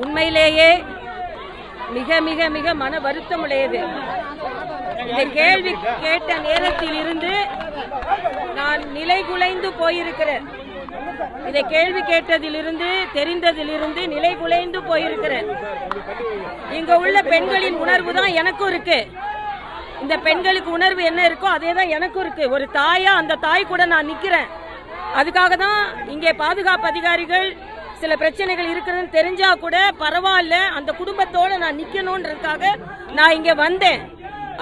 உண்மையிலேயே மிக மிக மிக மன வருத்தமுடையது. இந்த கேள்வி கேட்ட நேரத்தில் இருந்து நான் நிலைகுலைந்து போயிருக்கிறேன். இதை கேள்வி கேட்டதிலிருந்து தெரிந்ததிலிருந்து நிலைகுலைந்து போயிருக்கிறேன். இங்க உள்ள பெண்களின் உணர்வு தான் எனக்கும் இருக்கு. இந்த பெண்களுக்கு உணர்வு என்ன இருக்கோ அதே தான் எனக்கும் இருக்கு. ஒரு தாயா அந்த தாய் கூட நான் நிக்கிறேன். அதுக்காக தான் இங்கே பாதுகாப்பு அதிகாரிகள் சில பிரச்சனைகள் இருக்குதுன்னு தெரிஞ்சா கூட பரவாயில்ல, அந்த குடும்பத்தோட நான் நிக்கணும்ன்றதுக்காக நான் இங்க வந்தேன்.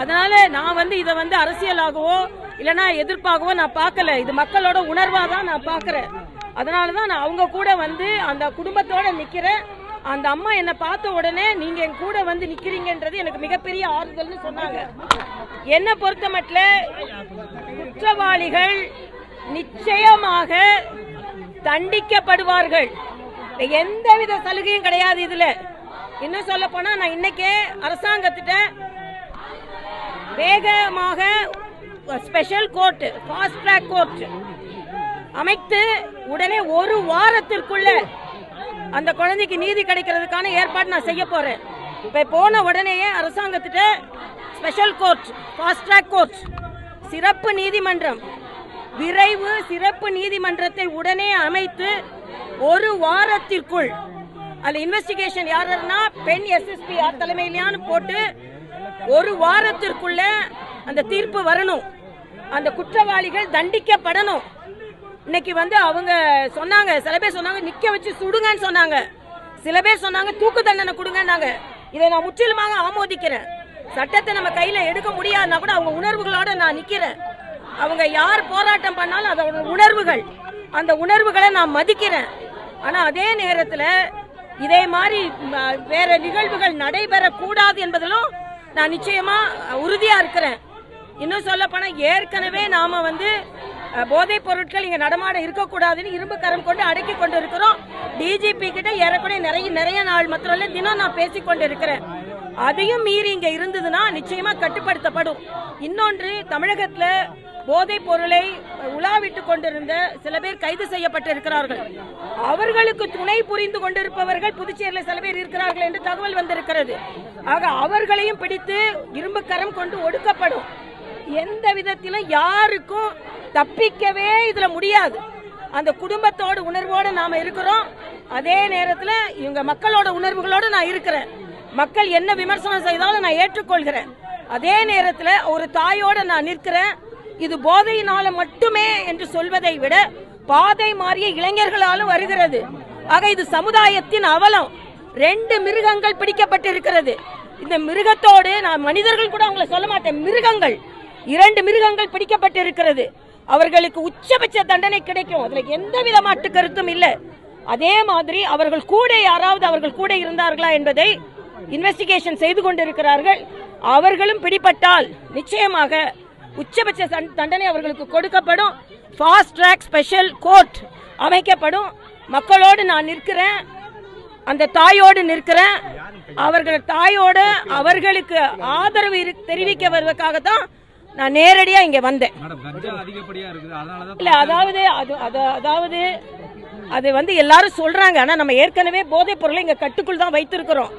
அதனால நான் இதை அரசியலாகவோ இல்லைன்னா எதிர்ப்பாகவோ நான் பார்க்கல. இது மக்களோட உணர்வா தான் நான் பார்க்கறேன். அதனாலதான் நான் அவங்க கூட அந்த குடும்பத்தோட நிக்கிறேன். அந்த அம்மா என்னை பார்த்த உடனே நீங்க என் கூட நிக்கிறீங்கன்றது எனக்கு மிகப்பெரிய ஆறுதல்னு சொன்னாங்க. என்னை பொறுத்த மட்டும் குற்றவாளிகள் நிச்சயமாக தண்டிக்கப்படுவார்கள். எந்தவித சலுகையும் கிடையாது. இதுல இன்னும் சொல்ல போனா நான் இன்னைக்கே அரசாங்கத்திட்ட வேகமாக special court, fast track court அமைத்து உடனே ஒரு வாரத்திற்குள்ள அந்த குழந்தைக்கு நீதி கிடைக்கிறதுக்கான ஏற்பாடு நான் செய்ய போறேன். இப்ப போன உடனேயே அரசாங்கத்திட்ட special court, fast track court, சிறப்பு நீதிமன்றம், விரைவு சிறப்பு நீதிமன்றத்தை உடனே அமைத்து ஒரு வாரத்திற்குள் அந்த இன்வெஸ்டிகேஷன் யாருன்னா பெண் எஸ்எஸ்பி யார் தலைமையிலான்னு போட்டு ஒரு வாரத்திற்குள்ள அந்த தீர்ப்பு வரணும். அந்த குற்றவாளிகள் தண்டிக்கப்படணும். இன்னைக்கு அவங்க சொன்னாங்க, சில பேர் சொன்னாங்க நிக்க வச்சு சுடுங்கன்னு சொன்னாங்க, சில பேர் சொன்னாங்க தூக்கு தண்டனை கொடுங்கன்னாங்க. இதை நான் முற்றிலுமாக ஆமோதிக்கிறேன். சட்டத்தை நம்ம கையில எடுக்க முடியாதுன்னா கூட அவங்க உணர்வுகளோட நான் நிக்கிறேன். அவங்க யார் போராட்டம் பண்ணாலும் அதோட உணர்வுகள், அந்த உணர்வுகளை நான் மதிக்கிறேன். ஆனா அதே நேரத்தில் இதே மாதிரி வேற நிகழ்வுகள் நடைபெறக்கூடாது என்பதிலும் நான் நிச்சயமா உறுதியா இருக்கிறேன். இன்னும் சொல்ல போனா ஏற்கனவே நாம போதைப் பொருட்கள் இங்க நடமாட இருக்கக்கூடாதுன்னு இரும்பு கரம் கொண்டு அடக்கி கொண்டு இருக்கிறோம். டிஜிபி கிட்ட ஏறக்குறைய நிறைய நாள் மாத்திரம் தினம் நான் பேசிக் கொண்டு இருக்கிறேன். அதையும் மீறி இங்க இருந்ததுன்னா நிச்சயமா கட்டுப்படுத்தப்படும். இன்னொன்று, தமிழகத்துல போதைப் பொருளை உலாவிட்டுக் கொண்டிருந்த சில பேர் கைது செய்யப்பட்டிருக்கிறார்கள். அவர்களுக்கு துணை புரிந்து கொண்டிருப்பவர்கள் புதுச்சேரியில் சில பேர் இருக்கிறார்கள் என்று தகவல் வந்திருக்கிறது. ஆக அவர்களையும் பிடித்து இரும்பு கரம் கொண்டு ஒடுக்கப்படும். எந்த விதத்திலும் யாருக்கும் தப்பிக்கவே இதுல முடியாது. அந்த குடும்பத்தோட உணர்வோடு நாம இருக்கிறோம். அதே நேரத்தில் இவங்க மக்களோட உணர்வுகளோடு நான் இருக்கிறேன். மக்கள் என்ன விமர்சனம் செய்தாலும் நான் ஏற்றுக்கொள்கிறேன். அதே நேரத்தில் ஒரு தாயோட நான் நிற்கிறேன். இது போதையினால மட்டுமே என்று சொல்வதை விட பாதை மாறிய இளைஞர்களாலும் வருகிறது. ஆக இது சமுதாயத்தின் அவலம். 2 மிருகங்கள் பிடிக்கப்பட்டிருக்கிறது. இந்த மிருகத்தோடு நான் மனிதர்கள் கூட அவங்களை சொல்ல மாட்டேன், மிருகங்கள் 2 மிருகங்கள் பிடிக்கப்பட்டிருக்கிறது. அவர்களுக்கு உச்சபட்ச தண்டனை கிடைக்கும். அதுல எந்தவித மாற்று கருத்தும் இல்லை. அதே மாதிரி அவர்கள் கூட யாராவது அவர்கள் கூட இருந்தார்களா என்பதை இன்வெஸ்டிகேஷன் செய்து கொண்டிருக்கிறார்கள். அவர்களும் பிடிபட்டால் நிச்சயமாக உச்சபட்ச தண்டனை அவர்களுக்கு கொடுக்கப்படும். ஃபாஸ்ட் ட்ராக் ஸ்பெஷல் கோர்ட் அமைக்கப்படும். மக்களோடு நான் நிற்கிறேன், அந்த தாயோடு நிற்கிறேன். அவர்கள் தாயோட அவர்களுக்கு ஆதரவு தெரிவிக்க வருவதற்காகத்தான் நான் நேரடியா இங்க வந்தேன். இல்ல அதாவது அது எல்லாரும் சொல்றாங்க. ஆனா நம்ம ஏற்கனவே போதைப் பொருளை இங்க கட்டுக்குள் தான் வைத்திருக்கிறோம்.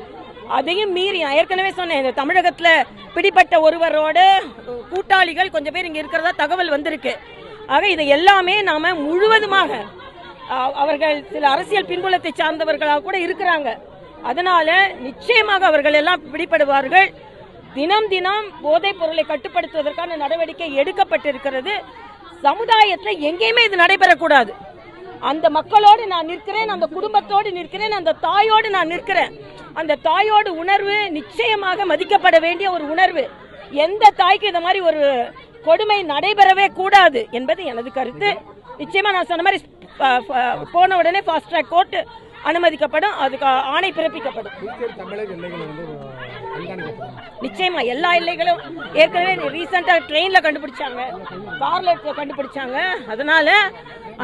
அதையும் மீறி நான் ஏற்கனவே சொன்னேன், இந்த தமிழகத்துல பிடிப்பட்ட ஒருவரோட கூட்டாளிகள் கொஞ்சம் பேர் இங்க இருக்கிறதா தகவல் வந்திருக்கு. ஆக இதை எல்லாமே நாம முழுவதுமாக அவர்கள் சில அரசியல் பின்புலத்தை சார்ந்தவர்களாக கூட இருக்கிறாங்க. அதனால நிச்சயமாக அவர்கள் எல்லாம் பிடிபடுவார்கள். தினம் தினம் போதைப் பொருளை கட்டுப்படுத்துவதற்கான நடவடிக்கை எடுக்கப்பட்டிருக்கிறது. சமுதாயத்தில் எங்கேயுமே இது நடைபெறக்கூடாது. அந்த மக்களோடு நான் நிற்கிறேன், அந்த குடும்பத்தோடு நிற்கிறேன், அந்த தாயோடு நான் நிற்கிறேன். அந்த தாயோடு உணர்வு நிச்சயமாக மதிக்கப்பட வேண்டிய ஒரு உணர்வு. எந்த தாய்க்கு இந்த மாதிரி ஒரு கொடுமை நடைபெறவே கூடாது என்பது எனது கருத்து. நிச்சயமா நான் சொன்ன மாதிரி போன உடனே ஃபாஸ்ட் ட்ராக் கோர்ட் அனுமதிக்கப்படும், அதுக்கு ஆணை பிறப்பிக்கப்படும். நிச்சயமா எல்லா எல்லைகளும் ஏற்கனவே ரீசெண்டா ட்ரெயின்ல கண்டுபிடிச்சாங்க, கார்ல கண்டுபிடிச்சாங்க. அதனால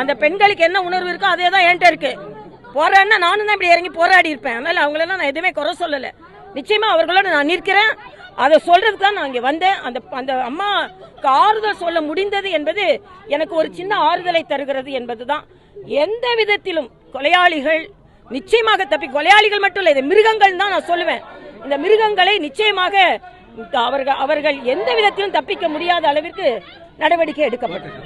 அந்த பெண்களுக்கு என்ன உணர்வு இருக்கோ அதே தான் என்கிட்ட இருக்கு. போராடினா நானும் தான் இப்படி இறங்கி போராடி இருப்பேன். அதனால அவங்களெல்லாம் நான் எதுவுமே குறை சொல்லலை. நிச்சயமா அவர்களோட நான் நிற்கிறேன். அதை சொல்றதுக்கு தான் நான் இங்கே வந்தேன். அந்த அம்மாவுக்கு ஆறுதல் சொல்ல முடிந்தது என்பது எனக்கு ஒரு சின்ன ஆறுதலை தருகிறது என்பதுதான். எந்த விதத்திலும் கொலையாளிகள் நிச்சயமாக கொலையாளிகள் மட்டும் இல்லை, இது மிருகங்கள் தான் நான் சொல்லுவேன். இந்த மிருகங்களை நிச்சயமாக அவர்கள் எந்த விதத்திலும் தப்பிக்க முடியாத அளவிற்கு நடவடிக்கை எடுக்கப்பட்டது.